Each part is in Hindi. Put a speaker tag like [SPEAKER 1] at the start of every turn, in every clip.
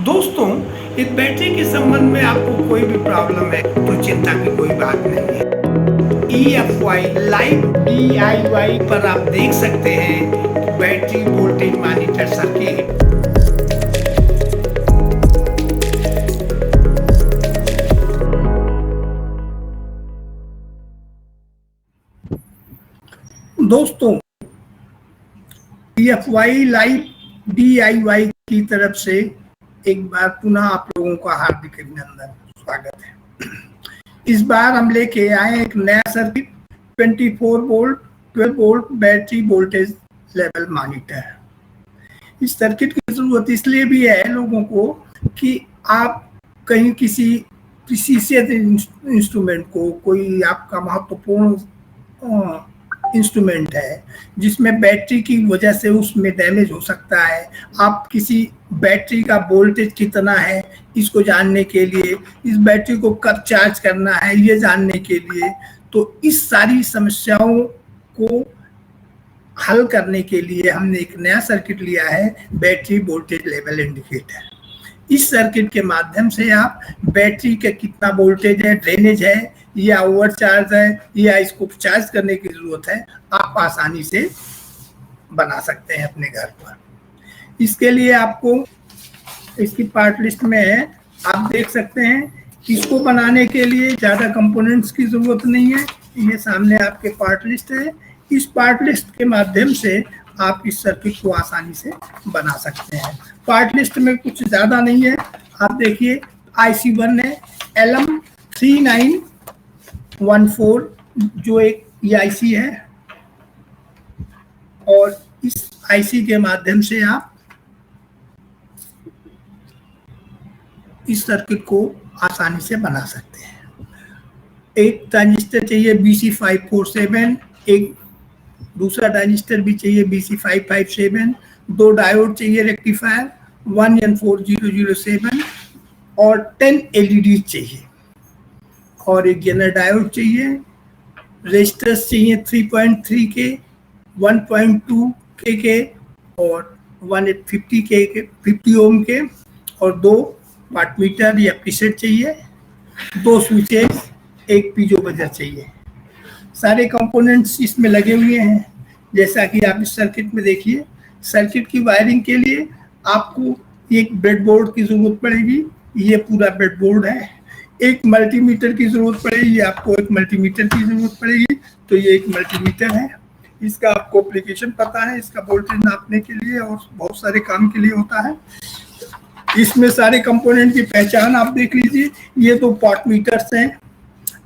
[SPEAKER 1] दोस्तों, इस बैटरी के संबंध में आपको कोई भी प्रॉब्लम है तो चिंता की कोई बात नहीं है। EFY लाइव DIY पर आप देख सकते हैं बैटरी वोल्टेज मॉनिटर सर्किट। दोस्तों, EFY लाइव DIY की तरफ से एक बार पुनः आप लोगों का हार्दिक अभिनंदन, स्वागत है। इस बार हम लेके आए एक नया circuit 24 volt 12 volt battery voltage level monitor. इस सर्किट की जरूरत इसलिए भी है लोगों को कि आप कहीं किसी प्रीसियस इंस्ट्रूमेंट को, कोई आपका महत्वपूर्ण इंस्ट्रूमेंट है जिसमें बैटरी की वजह से उसमें डैमेज हो सकता है, आप किसी बैटरी का वोल्टेज कितना है इसको जानने के लिए, इस बैटरी को कब चार्ज करना है ये जानने के लिए, तो इस सारी समस्याओं को हल करने के लिए हमने एक नया सर्किट लिया है, बैटरी वोल्टेज लेवल इंडिकेटर। इस सर्किट के माध्यम से आप बैटरी का कितना वोल्टेज है, ड्रेनेज है या ओवरचार्ज है या इसको चार्ज करने की जरूरत है, आप आसानी से बना सकते हैं अपने घर पर। इसके लिए आपको इसकी पार्ट लिस्ट में है, आप देख सकते हैं। इसको बनाने के लिए ज़्यादा कंपोनेंट्स की ज़रूरत नहीं है, ये सामने आपके पार्ट लिस्ट है। इस पार्ट लिस्ट के माध्यम से आप इस सर्किट को आसानी से बना सकते हैं। पार्ट लिस्ट में कुछ ज़्यादा नहीं है, आप देखिए IC1 है LM3914 जो एक IC है, और इस IC के माध्यम से आप इस सर्किट को आसानी से बना सकते हैं। एक ट्रांजिस्टर चाहिए BC547, एक दूसरा ट्रांजिस्टर भी चाहिए BC557, 2 डायोड चाहिए रेक्टिफायर 1N4007 और 10 LEDs चाहिए, और एक जेनर डायोड चाहिए, रेजिस्टर्स चाहिए 3.3 के, 1.2 के और 150 के 50 ओम के, और 2 वाटमीटर या प्रीसेट चाहिए, 2 स्विचेस, एक पीजो बजर चाहिए। सारे कंपोनेंट्स इसमें लगे हुए हैं, जैसा कि आप इस सर्किट में देखिए। सर्किट की वायरिंग के लिए आपको एक ब्रेडबोर्ड की जरूरत पड़ेगी, ये पूरा ब्रेडबोर्ड है। एक मल्टीमीटर की जरूरत पड़ेगी, आपको एक मल्टीमीटर की जरूरत पड़ेगी, तो ये एक मल्टीमीटर है। इसका आपको एप्लीकेशन पता है, इसका वोल्टेज नापने के लिए और बहुत सारे काम के लिए होता है। इसमें सारे कंपोनेंट की पहचान आप देख लीजिए। ये तो पॉट मीटर्स हैं,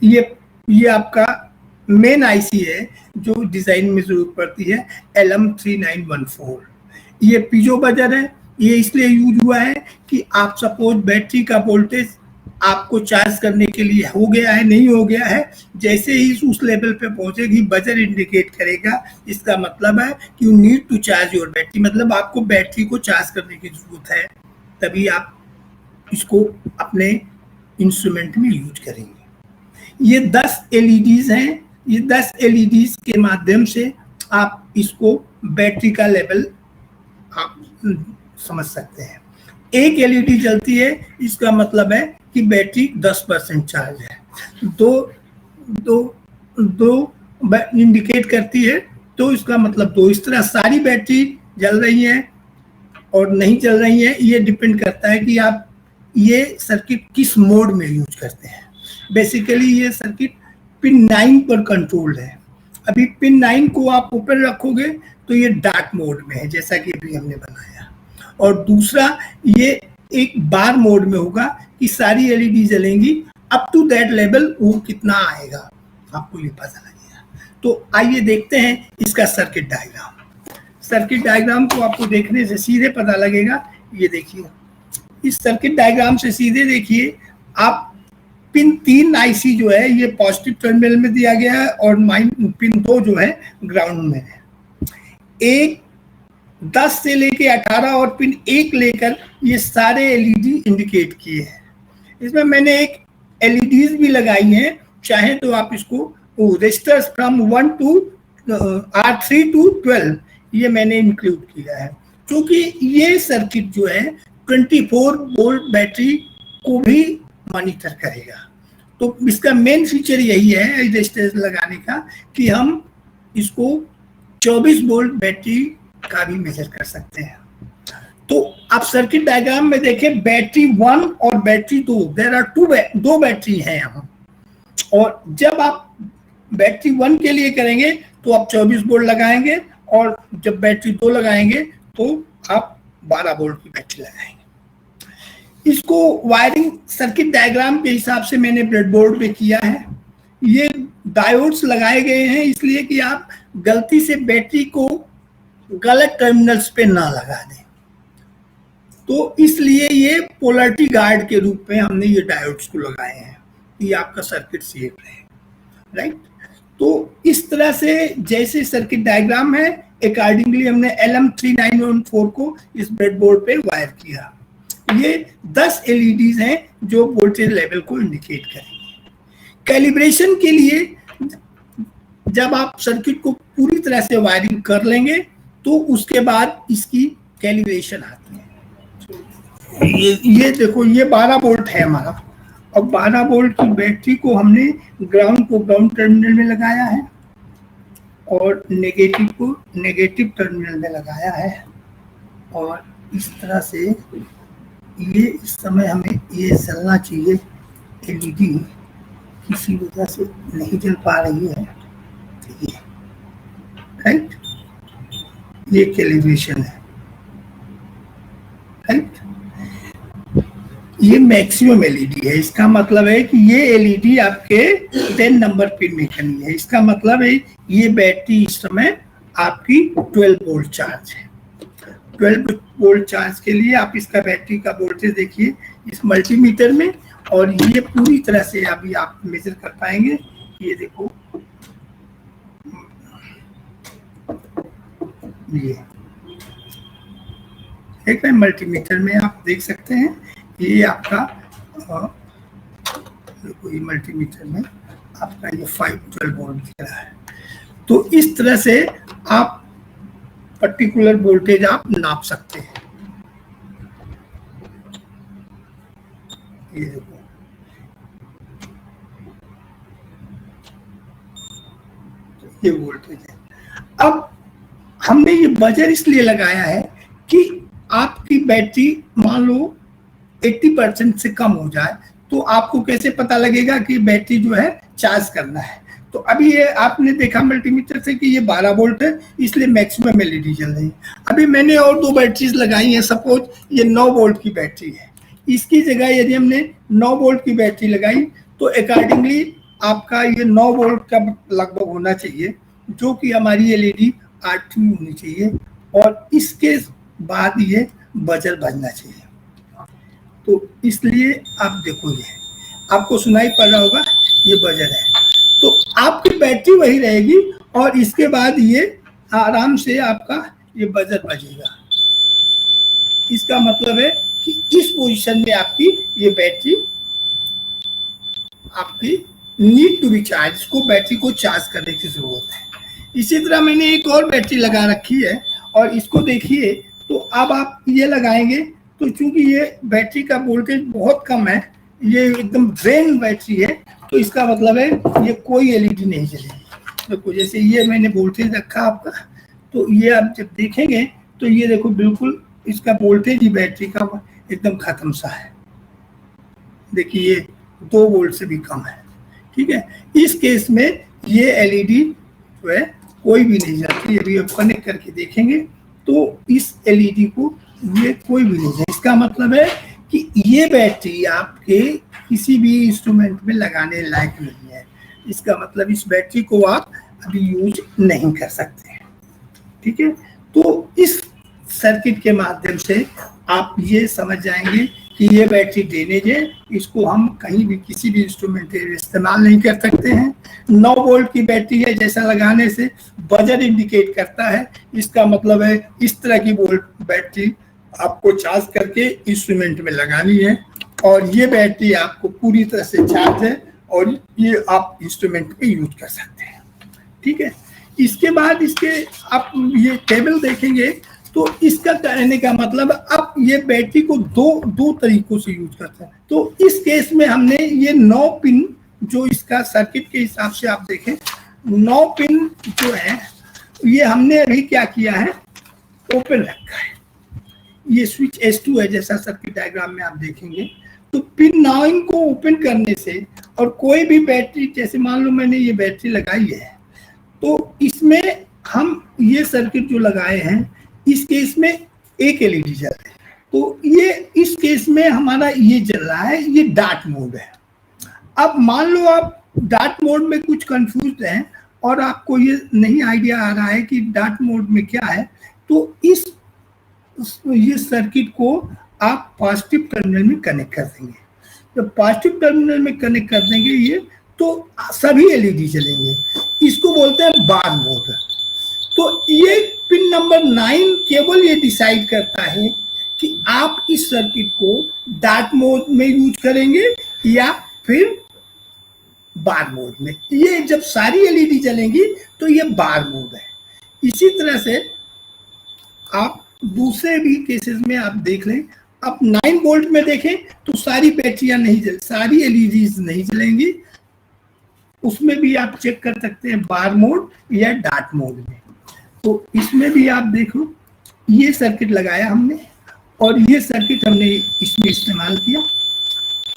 [SPEAKER 1] ये आपका मेन IC है जो डिजाइन में जरूरत पड़ती है LM3914। ये पीजो बजर है, ये इसलिए यूज हुआ है कि आप सपोज बैटरी का वोल्टेज आपको चार्ज करने के लिए हो गया है, नहीं हो गया है, जैसे ही उस लेवल पे पहुंचेगी बजर इंडिकेट करेगा। इसका मतलब है कि you need to charge your battery, मतलब आपको बैटरी को चार्ज करने की जरूरत है, तभी आप इसको अपने इंस्ट्रूमेंट में यूज करेंगे। ये 10 LEDs हैं, ये 10 LEDs के माध्यम से आप इसको बैटरी का लेवल आप समझ सकते हैं। एक LED जलती है, इसका मतलब है कि बैटरी 10% चार्ज है। दो इंडिकेट करती है, तो इसका मतलब 2। इस तरह सारी बैटरी जल रही है और नहीं चल रही है, ये डिपेंड करता है कि आप ये सर्किट किस मोड में यूज करते हैं। बेसिकली ये सर्किट पिन 9 पर कंट्रोल्ड है। अभी पिन 9 को आप ओपन रखोगे तो ये डार्क मोड में है, जैसा कि अभी हमने बनाया, और दूसरा ये एक बार मोड में होगा कि सारी LED जलेंगी। अप टू दैट लेवल वो कितना आएगा आपको ये पता लगेगा। तो आइए देखते हैं इसका सर्किट डायग्राम। सर्किट डायग्राम को आपको देखने से सीधे पता लगेगा। ये देखिए, इस सर्किट डायग्राम से सीधे देखिए आप पिन 3 IC जो है ये पॉजिटिव टर्मिनल में दिया गया है और पिन 2 जो है ग्राउंड में है। एक 10 से लेके 18 और पिन 1 लेकर ये सारे LED इंडिकेट किए हैं। इसमें मैंने एक LEDs भी लगाई हैं, चाहे तो आप इसको registers from 1 to R3 to 12 ये मैंने इंक्लूड किया है, क्योंकि ये सर्किट जो है 24 वोल्ट बैटरी को भी मॉनिटर करेगा। तो इसका मेन फीचर यही है रेजिस्टेंस लगाने का कि हम इसको 24 वोल्ट बैटरी का भी मेजर कर सकते हैं। तो आप सर्किट डायग्राम में देखें, बैटरी 1 और बैटरी 2, देयर आर दो बैटरी हैं यहाँ। और जब आप बैटरी 1 के लिए करेंगे तो आप 24 वोल्ट लगाएंगे, और जब बैटरी 2 लगाएंगे तो आप 12 वोल्ट की बैटरी लगाएंगे। इसको वायरिंग सर्किट डायग्राम के हिसाब से मैंने ब्रेडबोर्ड पे किया है। ये डायोड्स लगाए गए हैं इसलिए कि आप गलती से बैटरी को गलत टर्मिनल्स पे ना लगा दें। तो इसलिए ये पोलैरिटी गार्ड के रूप में हमने ये डायोड्स को लगाए हैं कि आपका सर्किट सेफ रहे, राइट। तो इस तरह से जैसे सर्किट डायग्राम है, अकॉर्डिंगली हमने LM3914 को इस ब्रेडबोर्ड पे वायर किया। ये 10 LEDs हैं जो वोल्टेज लेवल को इंडिकेट करेंगे। कैलिब्रेशन के लिए जब आप सर्किट को पूरी तरह से वायरिंग कर लेंगे तो उसके बाद इसकी कैलिब्रेशन आती है। ये देखो, ये 12 वोल्ट है हमारा, और 12 वोल्ट की बैटरी को हमने ग्राउंड को ग्राउंड टर्मिनल में लगाया है और नेगेटिव को नेगेटिव टर्मिनल में लगाया है। और इस तरह से ये इस समय हमें ये जलना चाहिए। LED किसी वजह से नहीं जल पा रही है, ये राइट, ये कैलिब्रेशन है, राइट। ये मैक्सिमम LED है, इसका मतलब है कि ये LED आपके 10 नंबर पिन में करनी है। इसका मतलब है ये बैटरी इस समय आपकी 12 वोल्ट चार्ज है। 12 वोल्ट चार्ज के लिए आप इसका बैटरी का वोल्टेज देखिए इस मल्टीमीटर में, और ये पूरी तरह से अभी आप मेजर कर पाएंगे। ये देखो, ये एक मल्टीमीटर में आप देख सकते हैं, ये आपका देखो, ये मल्टीमीटर में आपका ये 512 वोल्ट दिख रहा है। तो इस तरह से आप पर्टिकुलर वोल्टेज आप नाप सकते हैं। ये देखो, ये वोल्टेज है। अब हमने ये बजर इसलिए लगाया है कि आपकी बैटरी मान लो 80% से कम हो जाए तो आपको कैसे पता लगेगा कि बैटरी जो है चार्ज करना है। तो अभी ये आपने देखा मल्टीमीटर से कि ये 12 वोल्ट है, इसलिए मैक्सिमम LED जल रही है। अभी मैंने और 2 बैटरीज लगाई हैं। सपोज ये 9 वोल्ट की बैटरी है, इसकी जगह यदि हमने 9 वोल्ट की बैटरी लगाई तो अकॉर्डिंगली आपका ये 9 वोल्ट का लगभग होना चाहिए, जो कि हमारी LED 8वीं होनी चाहिए, और इसके बाद ये बजर बजना चाहिए। तो इसलिए आप देखो, ये आपको सुनाई पड़ रहा होगा, ये बजर है। तो आपकी बैटरी वही रहेगी और इसके बाद ये आराम से आपका ये बजर बजेगा। इसका मतलब है कि इस पोजीशन में आपकी ये बैटरी आपकी नीड टू बी चार्ज, को बैटरी को चार्ज करने की जरूरत है। इसी तरह मैंने एक और बैटरी लगा रखी है, और इसको देखिए, तो अब आप ये लगाएंगे तो चूंकि ये बैटरी का वोल्टेज बहुत कम है, ये एकदम ड्रेन बैटरी है, तो इसका मतलब है ये कोई LED नहीं जलेगी। देखो, जैसे ये मैंने वोल्टेज रखा आपका, तो ये आप जब देखेंगे तो ये देखो बिल्कुल इसका वोल्टेज ही बैटरी का एकदम खत्म सा है। देखिए, ये 2 वोल्ट से भी कम है, ठीक है। इस केस में ये LED जो है कोई भी नहीं जलती। यदि आप कनेक्ट करके देखेंगे तो इस LED को ये कोई भी नहीं है। इसका मतलब है कि ये बैटरी आपके किसी भी इंस्ट्रूमेंट में लगाने लायक नहीं है। इसका मतलब इस बैटरी को आप अभी यूज नहीं कर सकते हैं, ठीक है। तो इस सर्किट के माध्यम से आप ये समझ जाएंगे कि ये बैटरी ड्रेनेज है, इसको हम कहीं भी किसी भी इंस्ट्रूमेंट में इस्तेमाल नहीं कर सकते हैं। 9 वोल्ट की बैटरी है, जैसा लगाने से बजर इंडिकेट करता है, इसका मतलब है इस तरह की वोल्ट बैटरी आपको चार्ज करके इंस्ट्रूमेंट में लगानी है, और ये बैटरी आपको पूरी तरह से चार्ज है और ये आप इंस्ट्रूमेंट में यूज कर सकते हैं, ठीक है। इसके बाद इसके आप ये टेबल देखेंगे तो इसका कहने का मतलब अब ये बैटरी को दो तरीकों से यूज करते हैं। तो इस केस में हमने ये 9 पिन जो इसका सर्किट के हिसाब से आप देखें 9 पिन जो है ये हमने अभी क्या किया है, ओपन रखा है। ये स्विच S2 है जैसा सर्किट डायग्राम में आप देखेंगे। तो पिन 9 को ओपन करने से और कोई भी बैटरी, जैसे मान लो मैंने ये बैटरी लगाई है तो इसमें हम ये सर्किट जो लगाए हैं इस केस में एक एलईडी जल रहा है। तो ये इस केस में हमारा ये जल रहा है, ये डार्क मोड है। अब मान लो आप डार्क मोड में कुछ कंफ्यूज हैं और आपको ये नहीं आइडिया आ रहा है कि डार्क मोड में क्या है, तो ये सर्किट को आप पॉजिटिव टर्मिनल में कनेक्ट कर देंगे। जब पॉजिटिव टर्मिनल में कनेक्ट कर देंगे ये, तो सभी एलईडी जलेंगे। इसको बोलते हैं बार मोड। तो ये पिन नंबर 9 केवल ये डिसाइड करता है कि आप इस सर्किट को डार्क मोड में यूज करेंगे या फिर बार मोड में। ये जब सारी एलईडी जलेंगी तो ये बार मोड है। इसी तरह से आप दूसरे भी केसेस में आप देख लें। आप 9 वोल्ट में देखें तो सारी बैटरियां नहीं जल, सारी एलईडीज नहीं जलेंगी। उसमें भी आप चेक कर सकते हैं बार मोड या डार्क मोड में। तो इसमें भी आप देखो, ये सर्किट लगाया हमने और ये सर्किट हमने इसमें इस्तेमाल किया।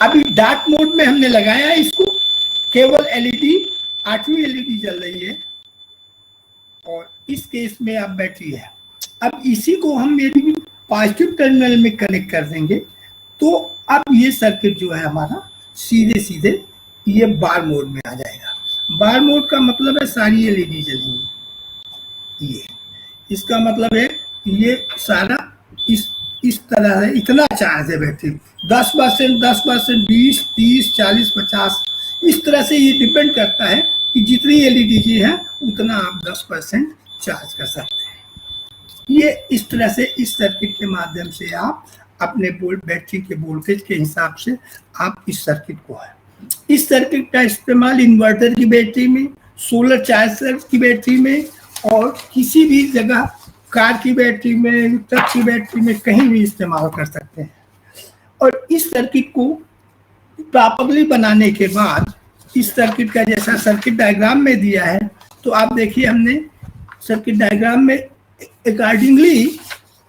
[SPEAKER 1] अभी डार्क मोड में हमने लगाया है इसको, केवल एलईडी 8वीं एलईडी जल रही है और इस केस में आप बैटरी है। अब इसी को हम यदि पॉजिटिव टर्मिनल में कनेक्ट कर देंगे तो अब ये सर्किट जो है हमारा सीधे सीधे ये बार मोड में आ जाएगा। बार मोड का मतलब है सारी एलईडी जलेंगी। ये इसका मतलब है ये सारा इस तरह है। इतना चार्ज है बैटरी, 10%, 10%, 20, 30, 40, 50, इस तरह से ये डिपेंड करता है कि जितनी एलईडी जी है उतना आप 10% चार्ज कर सकते हैं। ये इस तरह से इस सर्किट के माध्यम से आप अपने बैटरी के वोल्टेज के हिसाब से आप इस सर्किट को है। इस सर्किट का इस्तेमाल इन्वर्टर की बैटरी में, सोलर चार्जर की बैटरी में और किसी भी जगह कार की बैटरी में, ट्रक की बैटरी में कहीं भी इस्तेमाल कर सकते हैं। और इस सर्किट को प्रॉपरली बनाने के बाद इस सर्किट का जैसा सर्किट डायग्राम में दिया है, तो आप देखिए हमने सर्किट डायग्राम में अकॉर्डिंगली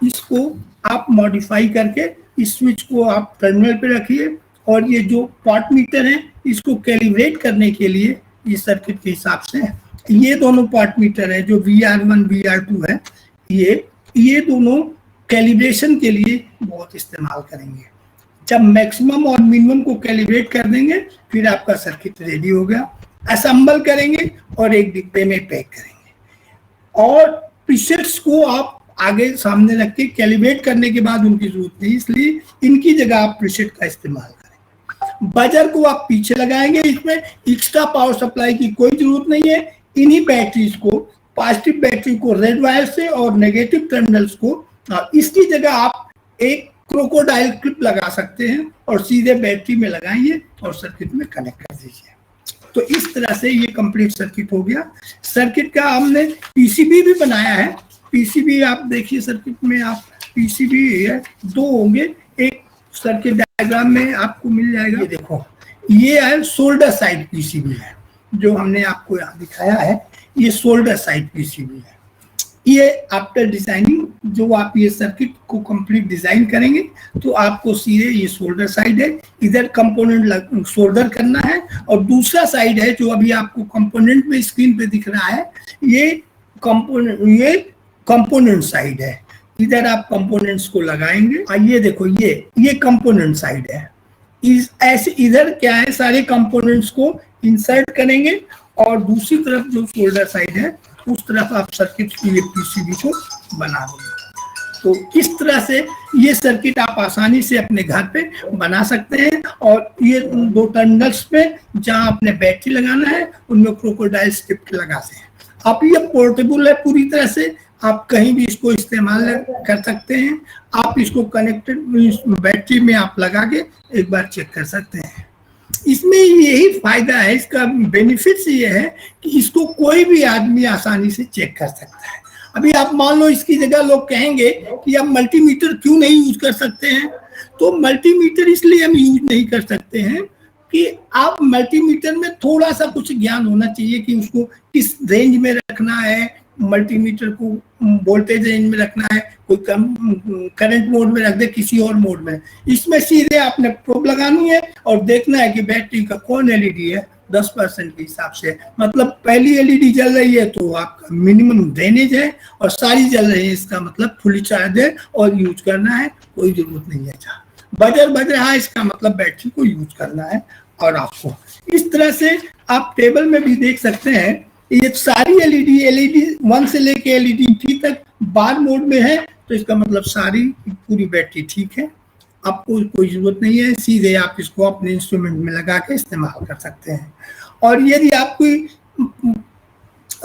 [SPEAKER 1] इसको आप मॉडिफाई करके इस स्विच को आप टर्मिनल पे रखिए और ये जो पॉट मीटर है इसको कैलिब्रेट करने के लिए ये सर्किट के हिसाब से ये दोनों पॉट मीटर है जो VR1 VR2 है, ये दोनों कैलिब्रेशन के लिए बहुत इस्तेमाल करेंगे। जब मैक्सिमम और मिनिमम को कैलिब्रेट कर देंगे फिर आपका सर्किट रेडी हो गया। असेंबल करेंगे और एक डिब्बे में पैक करेंगे और प्रीसेट्स को आप आगे सामने रख के कैलिब्रेट करने के बाद उनकी जरूरत नहीं, इसलिए इनकी जगह आप प्रीसेट का इस्तेमाल करेंगे। बजर को आप पीछे लगाएंगे, इसमें एक्स्ट्रा पावर सप्लाई की कोई जरूरत नहीं है। इन्हीं बैटरीज को, पॉजिटिव बैटरी को रेड वायर से और नेगेटिव टर्मिनल्स को, इसकी जगह आप एक क्रोकोडाइल क्लिप लगा सकते हैं और सीधे बैटरी में लगाइए और सर्किट में कनेक्ट कर दीजिए। तो इस तरह से ये कंप्लीट सर्किट हो गया। सर्किट का हमने पीसीबी भी बनाया है। पीसीबी आप देखिए सर्किट में, आप पीसीबी है 2 होंगे, एक सर्किट डायग्राम में आपको मिल जाएगा। ये देखो, ये है सोल्डर साइड पीसीबी है जो हमने आपको यहाँ दिखाया है। ये सोल्डर साइड पीसीबी है। ये आफ्टर डिजाइनिंग जो आप ये सर्किट को कंप्लीट डिजाइन करेंगे तो आपको सीधे ये सोल्डर साइड है, इधर कंपोनेंट सोल्डर करना है और दूसरा साइड है जो अभी आपको कंपोनेंट में स्क्रीन पे दिख रहा है, ये कंपोनेंट साइड है। इधर आप कंपोनेंट्स को लगाएंगे। ये देखो, ये कंपोनेंट साइड है। ऐसे इधर क्या है, सारे कंपोनेंट्स को इंसर्ट करेंगे और दूसरी तरफ जो सोल्डर साइड है उस तरफ आप सर्किट की ये पीसीबी को बना देंगे। तो इस तरह से ये सर्किट आप आसानी से अपने घर पे बना सकते हैं। और ये 2 टर्मिनल्स पे जहां आपने बैटरी लगाना है उनमें क्रोकोडाइल स्ट्रिप लगाते हैं। अब ये पोर्टेबल है पूरी तरह से, आप कहीं भी इसको इस्तेमाल कर सकते हैं। आप इसको कनेक्टेड बैटरी में आप लगा के एक बार चेक कर सकते हैं। इसमें यही फायदा है, इसका बेनिफिट्स ये है कि इसको कोई भी आदमी आसानी से चेक कर सकता है। अभी आप मान लो इसकी जगह लोग कहेंगे कि आप मल्टीमीटर क्यों नहीं यूज कर सकते हैं, तो मल्टीमीटर इसलिए हम यूज नहीं कर सकते हैं कि आप मल्टीमीटर में थोड़ा सा कुछ ज्ञान होना चाहिए कि उसको किस रेंज में रखना है, मल्टीमीटर को वोल्टेज रेंज में रखना है, कोई कम करंट मोड में रख दे, किसी और मोड में। इसमें सीधे आपने प्रोब लगानी है और देखना है कि बैटरी का कौन एलईडी है 10% के हिसाब से, मतलब पहली एलईडी जल रही है तो आपका मिनिमम ड्रेनेज है, और सारी जल रही है इसका मतलब फुली चार्ज है और यूज करना है, कोई जरूरत नहीं है। बजर बज रहा है इसका मतलब बैटरी को यूज करना है। और आपको इस तरह से आप टेबल में भी देख सकते हैं, ये सारी एलईडी 1 से लेके एलईडी 3 तक बार मोड में है, तो इसका मतलब सारी पूरी बैटरी ठीक है, आपको कोई जरूरत नहीं है, सीधे आप इसको अपने इंस्ट्रूमेंट में लगा के इस्तेमाल कर सकते हैं। और यदि आपकी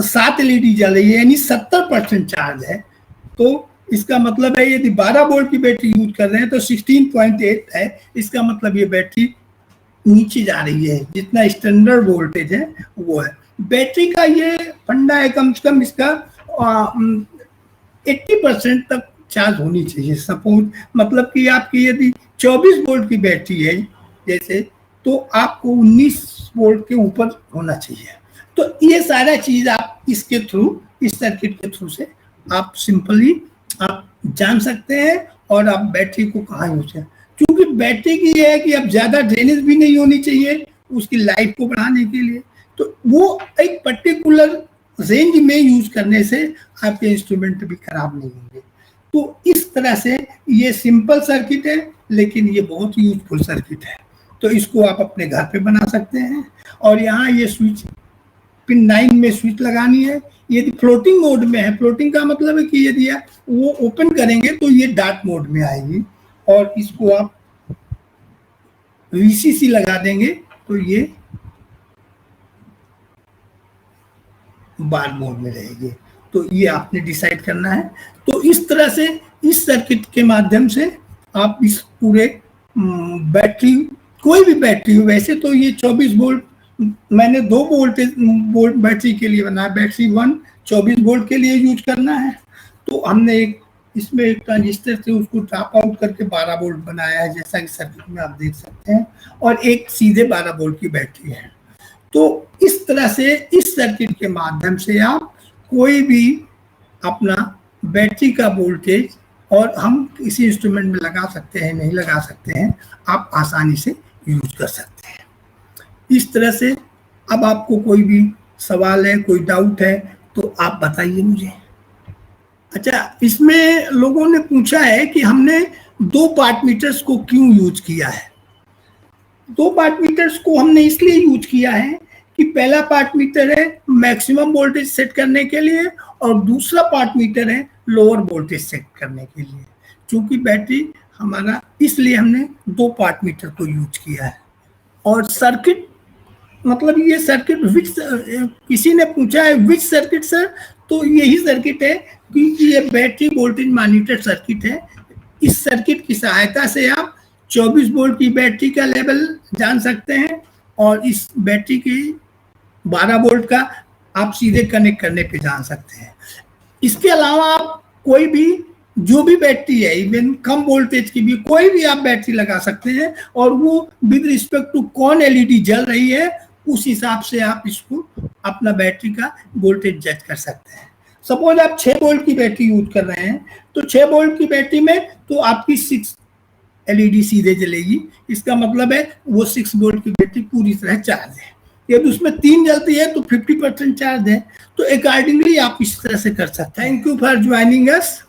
[SPEAKER 1] 7 एलईडी जल रही है यानी 70% चार्ज है, तो इसका मतलब है यदि 12 वोल्ट की बैटरी यूज कर रहे हैं तो 16.8 है, इसका मतलब ये बैटरी नीचे जा रही है, जितना स्टैंडर्ड वोल्टेज है वो है। बैटरी का ये फंडा है, कम से कम इसका 80% तक चार्ज होनी चाहिए। सपोज मतलब कि आपकी यदि 24 वोल्ट की बैटरी है जैसे, तो आपको 19 वोल्ट के ऊपर होना चाहिए। तो ये सारा चीज आप इसके थ्रू, इस सर्किट के थ्रू से आप सिंपली आप जान सकते हैं, और आप बैटरी को कहाँ यूज करें। क्योंकि बैटरी की ये है कि अब ज्यादा ड्रेनेज भी नहीं होनी चाहिए उसकी लाइफ को बढ़ाने के लिए, तो वो एक पर्टिकुलर रेंज में यूज करने से आपके इंस्ट्रूमेंट भी खराब नहीं होंगे। तो इस तरह से ये सिंपल सर्किट है, लेकिन ये बहुत यूजफुल सर्किट है। तो इसको आप अपने घर पे बना सकते हैं। और यहाँ ये स्विच पिन 9 में स्विच लगानी है। यदि फ्लोटिंग मोड में है, फ्लोटिंग का मतलब है कि यदि आप वो ओपन करेंगे तो ये डार्क मोड में आएगी, और इसको आप वीसीसी लगा देंगे तो ये बार मोड में रहेगी। तो ये आपने डिसाइड करना है। तो इस तरह से इस सर्किट के माध्यम से आप इस पूरे बैटरी, कोई भी बैटरी हो, वैसे तो ये 24 वोल्ट मैंने 2 वोल्ट बैटरी के लिए बनाया, बैटरी 1 24 वोल्ट के लिए यूज करना है। तो हमने एक इसमें एक ट्रांजिस्टर से उसको ड्रॉप आउट करके 12 वोल्ट बनाया है, जैसा कि सर्किट में आप देख सकते हैं, और एक सीधे 12 वोल्ट की बैटरी है। तो इस तरह से इस सर्किट के माध्यम से आप कोई भी अपना बैटरी का वोल्टेज, और हम किसी इंस्ट्रूमेंट में लगा सकते हैं नहीं लगा सकते हैं, आप आसानी से यूज कर सकते हैं। इस तरह से अब आपको कोई भी सवाल है, कोई डाउट है तो आप बताइए मुझे। अच्छा, इसमें लोगों ने पूछा है कि हमने 2 पार्ट मीटर्स को क्यों यूज किया है। 2 पार्ट मीटर्स को हमने इसलिए यूज किया है कि पहला पार्ट मीटर है मैक्सिमम वोल्टेज सेट करने के लिए, और दूसरा पार्ट मीटर है लोअर वोल्टेज सेट करने के लिए। क्योंकि बैटरी हमारा, इसलिए हमने 2 पार्ट मीटर को यूज किया है। और सर्किट मतलब ये सर्किट किसी ने पूछा है विच सर्किट सर, तो यही सर्किट है कि ये बैटरी वोल्टेज मॉनिटर सर्किट है। इस सर्किट की सहायता से आप 24 वोल्ट की बैटरी का लेवल जान सकते हैं, और इस बैटरी की 12 वोल्ट का आप सीधे कनेक्ट करने पे जान सकते हैं। इसके अलावा आप कोई भी जो भी बैटरी है, इवन कम वोल्टेज की भी कोई भी आप बैटरी लगा सकते हैं, और वो विद रिस्पेक्ट टू कौन एलईडी जल रही है उस हिसाब से आप इसको अपना बैटरी का वोल्टेज जज कर सकते हैं। सपोज आप 6 वोल्ट की बैटरी यूज कर रहे हैं, तो 6 वोल्ट की बैटरी में तो आपकी 6 एलईडी सीधे जलेगी, इसका मतलब है वो 6 वोल्ट की बैटरी पूरी तरह चार्ज है। यदि उसमें 3 जलती है तो 50% चार्ज है। तो अकॉर्डिंगली आप इस तरह से कर सकते हैं। Thank you for joining us.